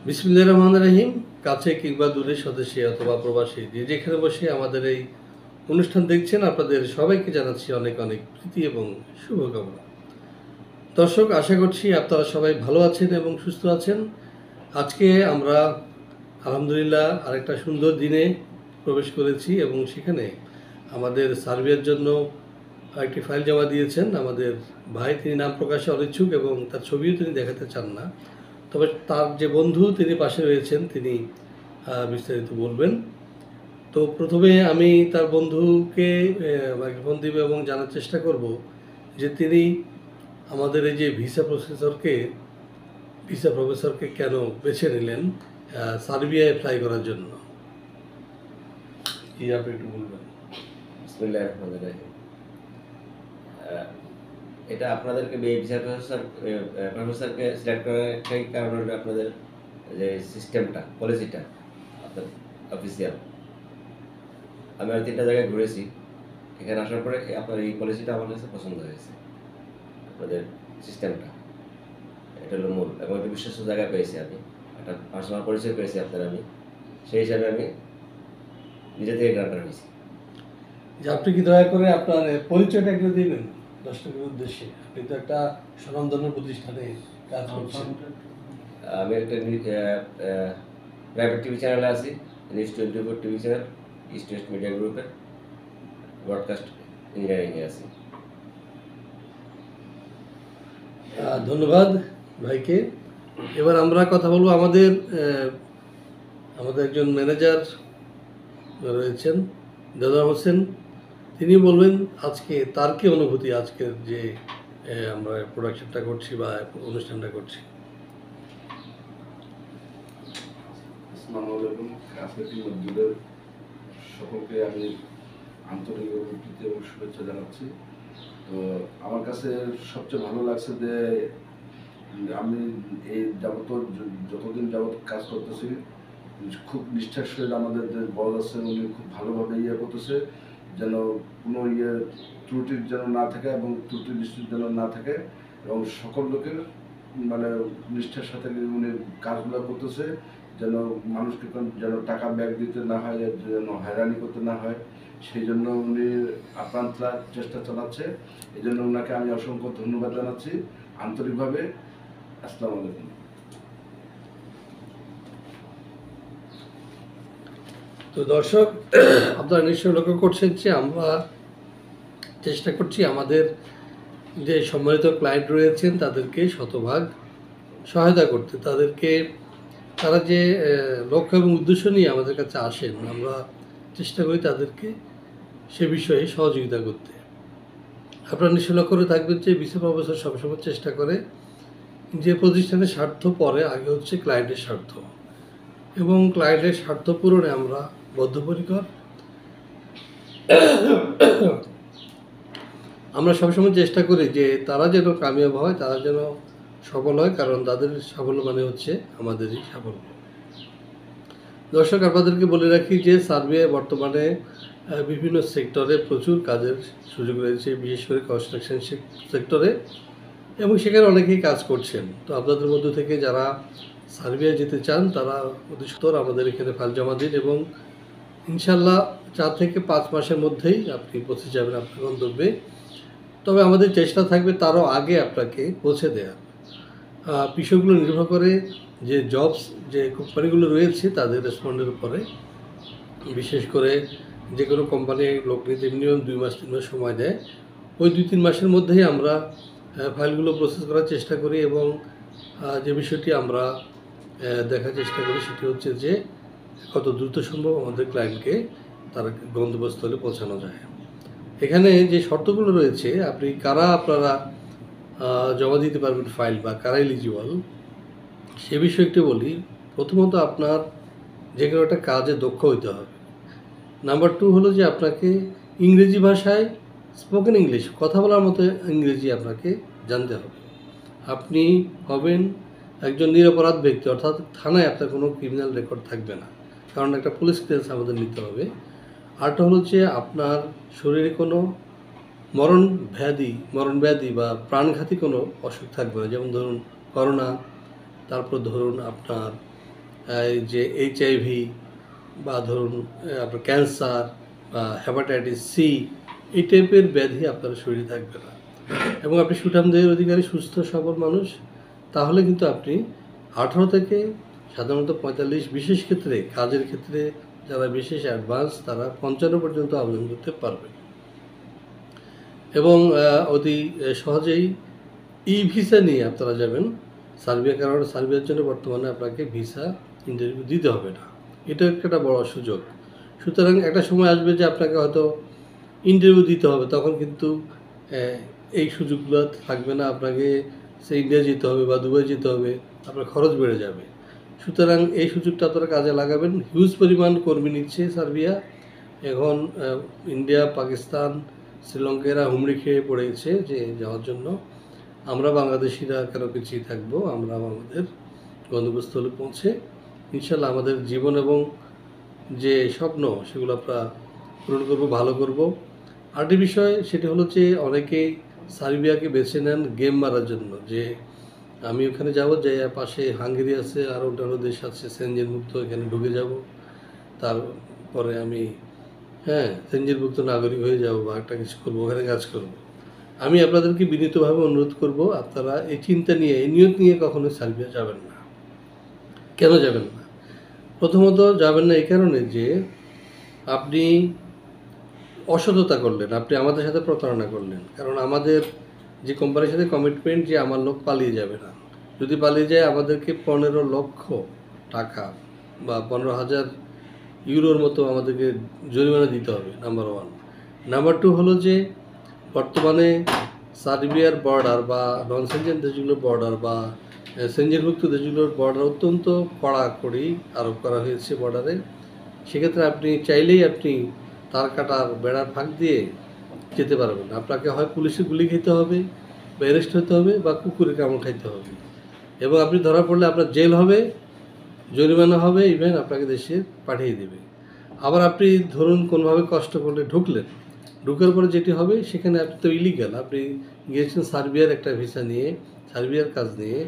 বিসমিল্লাহির রহমানির রহিম। কাছে কিংবা দূরে স্বদেশী অথবা প্রবাসী যে যেখানে বসে আমাদের এই অনুষ্ঠান দেখছেন, আপনাদের সবাইকে জানাচ্ছি অনেক অনেক প্রীতি এবং শুভকামনা। দর্শক, আশা করছি আপনারা সবাই ভালো আছেন এবং সুস্থ আছেন। আজকে আমরা আলহামদুলিল্লাহ আরেকটা সুন্দর দিনে প্রবেশ করেছি এবং সেখানে আমাদের সার্ভের জন্য একটি ফাইল জমা দিয়েছেন আমাদের ভাই। তিনি নাম প্রকাশে অনিচ্ছুক এবং তার ছবিও তিনি দেখাতে চান না, তবে তার যে বন্ধু তিনি পাশে রয়েছেন তিনি বিস্তারিত বলবেন। তো প্রথমে আমি তার বন্ধুকে মাইক্রোফোন দিব এবং জানার চেষ্টা করব যে তিনি আমাদের এই যে ভিসা প্রফেসরকে কেন বেছে নিলেন সার্বিয়ায় অ্যাপ্লাই করার জন্য। কি আপনি একটু বলবেন? বিসমিল্লাহির রহমানির রহিম। এটা আপনাদেরকে ভিসা প্রফেসরকে সিলেক্ট করার একটাই কারণ হলো আপনাদের যে সিস্টেমটা, পলিসিটা আপনার অফিসিয়াল। আমি আর 3টা জায়গায় ঘুরেছি। এখানে আসার পরে আপনার এই পলিসিটা আমার কাছে পছন্দ হয়েছে। আপনাদের সিস্টেমটা এটা হলো মূল, এবং একটা বিশ্বস্ত জায়গা পেয়েছি, আমি একটা পার্সোনাল পরিচয় পেয়েছি আপনার। আমি সেই হিসাবে আমি নিজে থেকে গ্রান্টার হয়েছি। যে আপনি কি দয়া করে আপনার পরিচয়টা একটু দিবেন দর্শকের উদ্দেশ্যে? আপনি তো একটা স্বনামধন্য প্রতিষ্ঠানে কাজ করছেন। আমি একটা প্রাইভেট টিভি চ্যানেলে আছি, news 24 TV channel, east West media গ্রুপের ব্রডকাস্ট ইঞ্জিনিয়ারিংয়ে আছি। ধন্যবাদ ভাইকে। এবার আমরা কথা বলবো আমাদের একজন ম্যানেজার রয়েছেন দেলোয়ার হোসেন। তিনি বলবেন আজকে তার কি অনুভূতি, আজকের যে আমরা প্রোডাকশনটা করছি বা অনুষ্ঠানটা করছি। আসসালামু আলাইকুম। কাছের মধ্যে সকলকে আমি আন্তরিক প্রীতি এবং শুভেচ্ছা জানাচ্ছি। তো আমার কাছে সবচেয়ে ভালো লাগছে যে আমি এই যতদিন যাবত কাজ করতেছি, খুব নিষ্ঠার সহিত আমাদের যে বস আছে উনি খুব ভালোভাবে করতেছে, যেন কোনো ত্রুটির যেন না থাকে এবং ত্রুটি নিশ্চিত যেন না থাকে, এবং সকল লোকের মানে নিষ্ঠার সাথে উনি কাজগুলো করতেছে, যেন মানুষকে যেন টাকা ব্যাক দিতে না হয়, যেন হয়রানি করতে না হয়, সেই জন্য উনি আপ্রাণ চেষ্টা চালাচ্ছে। এই জন্য ওনাকে আমি অসংখ্য ধন্যবাদ জানাচ্ছি আন্তরিকভাবে। আসসালামু আলাইকুম। তো দর্শক, আপনারা নিশ্চয়ই লক্ষ্য করছেন যে আমরা চেষ্টা করছি আমাদের যে সম্মানিত ক্লায়েন্ট রয়েছেন তাদেরকে শতভাগ সহায়তা করতে। তারা যে লক্ষ্য এবং উদ্দেশ্য নিয়ে আমাদের কাছে আসেন, আমরা চেষ্টা করি তাদেরকে সে বিষয়ে সহযোগিতা করতে। আপনারা নিশ্চয় লক্ষ্য করে থাকবেন যে ভিসা প্রফেসর সবসময় চেষ্টা করে যে প্রতিষ্ঠানের স্বার্থ পরে আগে হচ্ছে ক্লায়েন্টের স্বার্থ, এবং ক্লায়েন্টের স্বার্থ পূরণে আমরা বদ্ধপরিকর। আমরা সবসময় চেষ্টা করি যে তারা যেন কামিয়াব হয়, তারা যেন সফল হয়, কারণ তাদের সাফল্য মানে হচ্ছে আমাদেরই সাফল্য। দর্শক, আপনাদেরকে বলে রাখি যে সার্বিয়ায় বর্তমানে বিভিন্ন সেক্টরে প্রচুর কাজের সুযোগ রয়েছে, বিশেষ করে কনস্ট্রাকশন সেক্টরে, এবং সেখানে অনেকেই কাজ করছেন। তো আপনাদের মধ্য থেকে যারা সার্বিয়া যেতে চান তারা অতি সত্বর আমাদের এখানে ফাইল জমা দিন, এবং ইনশাল্লাহ 4 থেকে 5 মাসের মধ্যেই আপনি পৌঁছে যাবেন আপনার গন্তব্যে। তবে আমাদের চেষ্টা থাকবে তারও আগে আপনাকে পৌঁছে দেওয়া। বিষয়গুলো নির্ভর করে যে যে কোম্পানিগুলো রয়েছে তাদের রেসপন্ডের উপরে। বিশেষ করে যে কোনো কোম্পানি লোক নিতে মিনিমাম 2 মাস 3 মাস সময় দেয়। ওই 2-3 মাসের মধ্যেই আমরা ফাইলগুলো প্রসেস করার চেষ্টা করি, এবং যে বিষয়টি আমরা দেখার চেষ্টা করি সেটি হচ্ছে যে কত দ্রুত সম্ভব আমাদের ক্লায়েন্টকে তার গন্তব্যস্থলে পৌঁছানো যায়। এখানে যে শর্তগুলো রয়েছে, আপনারা জমা দিতে পারবেন ফাইল বা কারা এলিজিবল সে বিষয়ে একটু বলি। প্রথমত আপনার যে কোনো একটা কাজে দক্ষ হইতে হবে। নাম্বার 2 হলো যে আপনাকে ইংরেজি ভাষায় স্পোকেন ইংলিশ, কথা বলার মতো ইংরেজি আপনাকে জানতে হবে। আপনি হবেন একজন নিরপরাধ ব্যক্তি, অর্থাৎ থানায় আপনার কোনো ক্রিমিনাল রেকর্ড থাকবে না, কারণ একটা পুলিশ ক্লিয়ারেন্স আমাদের নিতে হবে। আরটা হলো যে আপনার শরীরে কোনো মরণ ব্যাধি বা প্রাণঘাতী কোনো অসুখ থাকবে না, যেমন ধরুন করোনা, তারপর ধরুন আপনার এই যে HIV বা ধরুন আপনার ক্যান্সার বা হেপাটাইটিস সি, এই টাইপের ব্যাধি আপনার শরীরে থাকবে না, এবং আপনি সুঠাম দেহের অধিকারী সুস্থ সবল মানুষ, তাহলে কিন্তু আপনি 18 থেকে সাধারণত 45, বিশেষ ক্ষেত্রে কাজের ক্ষেত্রে যারা বিশেষ অ্যাডভান্স তারা 55 পর্যন্ত আবেদন করতে পারবে, এবং অতি সহজেই ভিসা নিয়ে আপনারা যাবেন সার্বিয়া, কারণ সার্বিয়ার জন্য বর্তমানে আপনাকে ভিসা ইন্টারভিউ দিতে হবে না। এটা একটা বড় সুযোগ। সুতরাং একটা সময় আসবে যে আপনাকে হয়তো ইন্টারভিউ দিতে হবে, তখন কিন্তু এই সুযোগগুলো থাকবে না, আপনাকে সে ইন্ডিয়া যেতে হবে বা দুবাই যেতে হবে, আপনার খরচ বেড়ে যাবে। সুতরাং এই সুযোগটা আপনারা কাজে লাগাবেন। হিউজ পরিমাণ কর্মী নিচ্ছে সার্বিয়া। এখন ইন্ডিয়া, পাকিস্তান, শ্রীলঙ্কা এরা হুমড়ি খেয়ে পড়েছে যে যাওয়ার জন্য। আমরা বাংলাদেশিরা কেন পিছিয়ে থাকবো? আমরা আমাদের গন্তব্যস্থলে পৌঁছে ইনশাল্লাহ আমাদের জীবন এবং যে স্বপ্ন সেগুলো আমরা পূরণ করবো, ভালো করব। আরেকটি বিষয় সেটি হলো যে অনেকেই সার্বিয়াকে বেছে নেন গেম মারার জন্য, যে আমি ওখানে যাব, যে পাশে হাঙ্গেরি আছে আর অন্যান্য দেশ আছে সেনজেন মুক্ত, এখানে ঢুকে যাব, তারপরে আমি সেনজেন মুক্ত নাগরিক হয়ে যাব বা একটা কিছু করবো, ওখানে কাজ করব। আমি আপনাদেরকে বিনীতভাবে অনুরোধ করব, আপনারা এই চিন্তা নিয়ে, এই নিয়ত নিয়ে কখনো সার্বিয়া যাবেন না। কেন যাবেন না? প্রথমত যাবেন না এই কারণে যে আপনি অসততা করলেন, আপনি আমাদের সাথে প্রতারণা করলেন। কারণ আমাদের যে কোম্পানির সাথে কমিটমেন্ট যে আমার লোক পালিয়ে যাবে না, যদি পালিয়ে যায় আমাদেরকে 15 লক্ষ টাকা বা 15,000 ইউরোর মতো আমাদেরকে জরিমানা দিতে হবে, নাম্বার 1। নাম্বার 2 হলো যে বর্তমানে সার্বিয়ার বর্ডার বা নন সেনজেন দেশগুলোর বর্ডার বা সেনজেনভুক্ত দেশগুলোর বর্ডার অত্যন্ত কড়াকড়ি আরোপ করা হয়েছে বর্ডারে। সেক্ষেত্রে আপনি চাইলেই আপনি তার কাটার বেড়ার ফাঁক দিয়ে যেতে পারবেন। আপনাকে হয় পুলিশের গুলি খেতে হবে বা অ্যারেস্ট হতে হবে বা কুকুরের কামড় খাইতে হবে, এবং আপনি ধরা পড়লে আপনার জেল হবে, জরিমানা হবে, ইভেন আপনাকে দেশে পাঠিয়ে দেবে। আবার আপনি ধরুন কোনোভাবে কষ্ট করলে ঢুকলেন, ঢুকার পরে যেটি হবে সেখানে আপনি তো ইলিগাল, আপনি গিয়েছেন সার্বিয়ার একটা ভিসা নিয়ে, সার্বিয়ার কাজ নিয়ে,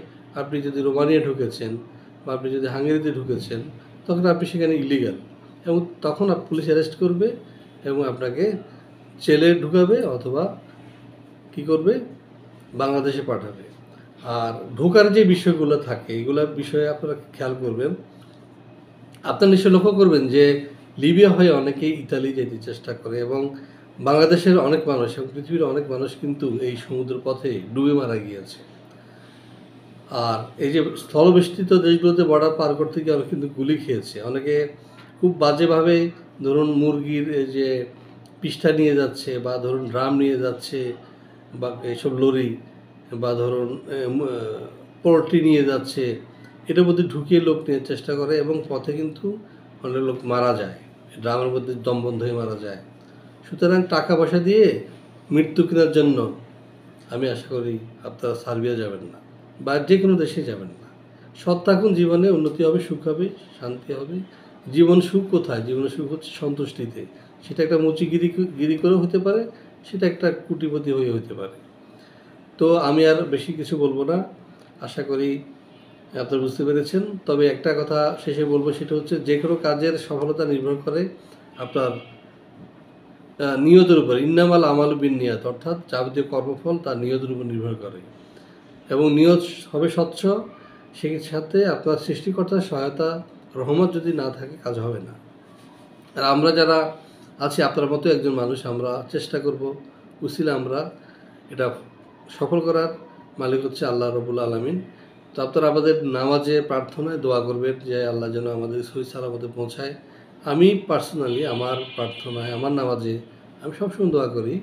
আপনি যদি রোমানিয়া ঢুকেছেন বা আপনি যদি হাঙ্গেরিতে ঢুকেছেন, তখন আপনি সেখানে ইলিগাল, এবং তখন পুলিশ অ্যারেস্ট করবে এবং আপনাকে জেলে ঢুকাবে অথবা কি করবে, বাংলাদেশে পাঠাবে। আর ঢোকার যে বিষয়গুলো থাকে এগুলোর বিষয়ে আপনারা খেয়াল করবেন। আপনারা নিশ্চয় লক্ষ্য করবেন যে লিবিয়া হয়ে অনেকেই ইতালি যেতে চেষ্টা করে, এবং বাংলাদেশের অনেক মানুষ এবং পৃথিবীর অনেক মানুষ কিন্তু এই সমুদ্র পথে ডুবে মারা গিয়েছে। আর এই যে স্থলবেষ্টিত দেশগুলোতে বর্ডার পার করতে গিয়ে অনেক কিন্তু গুলি খেয়েছে, অনেকে খুব বাজেভাবে ধরুন মুরগির যে পিষ্ঠা নিয়ে যাচ্ছে বা ধরুন ড্রাম নিয়ে যাচ্ছে বা এইসব লরি বা ধরুন পোল্ট্রি নিয়ে যাচ্ছে, এটার মধ্যে ঢুকিয়ে লোক নেওয়ার চেষ্টা করে এবং পথে কিন্তু অনেক লোক মারা যায়, ড্রামের মধ্যে দম বন্ধ হয়ে মারা যায়। সুতরাং টাকা পয়সা দিয়ে মৃত্যু কেনার জন্য আমি আশা করি আপনারা সার্বিয়া যাবেন না বা যে কোনো দেশে যাবেন না। সৎ থাকুন, জীবনে উন্নতি হবে, সুখ হবে, শান্তি হবে। জীবন সুখ কোথায়? জীবনের সুখ হচ্ছে সন্তুষ্টিতে। সেটা একটা মুচিগিরি করেও হতে পারে, সেটা একটা কোটিপতি হয়ে হতে পারে। তো আমি আর বেশি কিছু বলবো না, আশা করি আপনারা বুঝতে পেরেছেন। তবে একটা কথা শেষে বলবো, সেটা হচ্ছে যে কোনো কাজের সফলতা নির্ভর করে আপনার নিয়তের উপর। ইন্নামাল আমাল বিন-নিয়াত, অর্থাৎ যাবতীয় কর্মফল তার নিয়তের উপর নির্ভর করে, এবং নিয়ত হবে স্বচ্ছ। সেই সাথে আপনার সৃষ্টিকর্তার সহায়তা, রহমত যদি না থাকে কাজ হবে না। আর আমরা যারা আছি আপনার মতো একজন মানুষ, আমরা চেষ্টা করব উসিলা আমরা এটা সফল করার। মালিক হচ্ছে আল্লাহ রব্বুল আলামিন। তো আপনারা আমাদের নামাজে প্রার্থনায় দোয়া করবেন যে আল্লাহ যেন আমাদের সহি সালামতে পৌঁছায়। আমি পার্সোনালি আমার প্রার্থনায়, আমার নামাজে আমি সবসময় দোয়া করি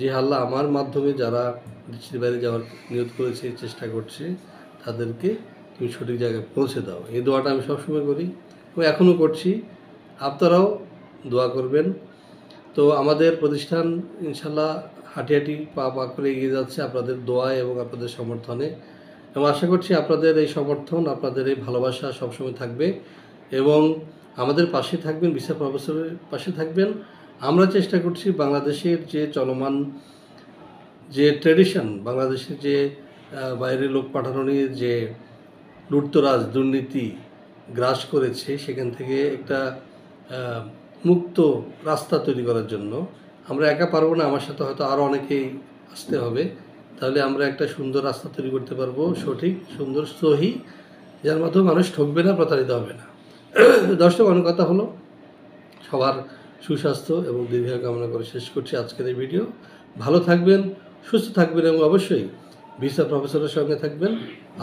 যে আল্লাহ আমার মাধ্যমে যারা দেশের বাইরে যাওয়ার নিয়ত করেছে, চেষ্টা করছে, তাদেরকে তুমি সঠিক জায়গায় পৌঁছে দাও। এই দোয়াটা আমি সবসময় করি এবং এখনও করছি। আপনারাও দোয়া করবেন। তো আমাদের প্রতিষ্ঠান ইনশাল্লাহ হাঁটি পা করে এগিয়ে যাচ্ছে আপনাদের দোয়ায় এবং আপনাদের সমর্থনে, এবং আশা করছি আপনাদের এই সমর্থন, আপনাদের এই ভালোবাসা সবসময় থাকবে এবং আমাদের পাশে থাকবেন, ভিসা প্রফেসরের পাশে থাকবেন। আমরা চেষ্টা করছি বাংলাদেশের যে চলমান যে ট্র্যাডিশন, বাংলাদেশের যে বাইরে লোক পাঠানো নিয়ে যে লুটতরাজ, দুর্নীতি, গ্রাস করেছে সেখান থেকে একটা মুক্ত রাস্তা তৈরি করার জন্য আমরা একা পারবো না, আমার সাথে হয়তো আরও অনেকেই আসতে হবে, তাহলে আমরা একটা সুন্দর রাস্তা তৈরি করতে পারবো, সঠিক সুন্দর সহি, যার মাধ্যমে মানুষ ঠকবে না, প্রতারিত হবে না। দর্শক, অনেক কথা হলো, সবার সুস্বাস্থ্য এবং দীর্ঘায়ু কামনা করে শেষ করছি আজকের এই ভিডিও। ভালো থাকবেন, সুস্থ থাকবেন এবং অবশ্যই ভিসা প্রফেসরের সঙ্গে থাকবেন।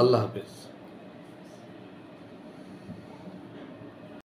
আল্লাহ হাফেজ।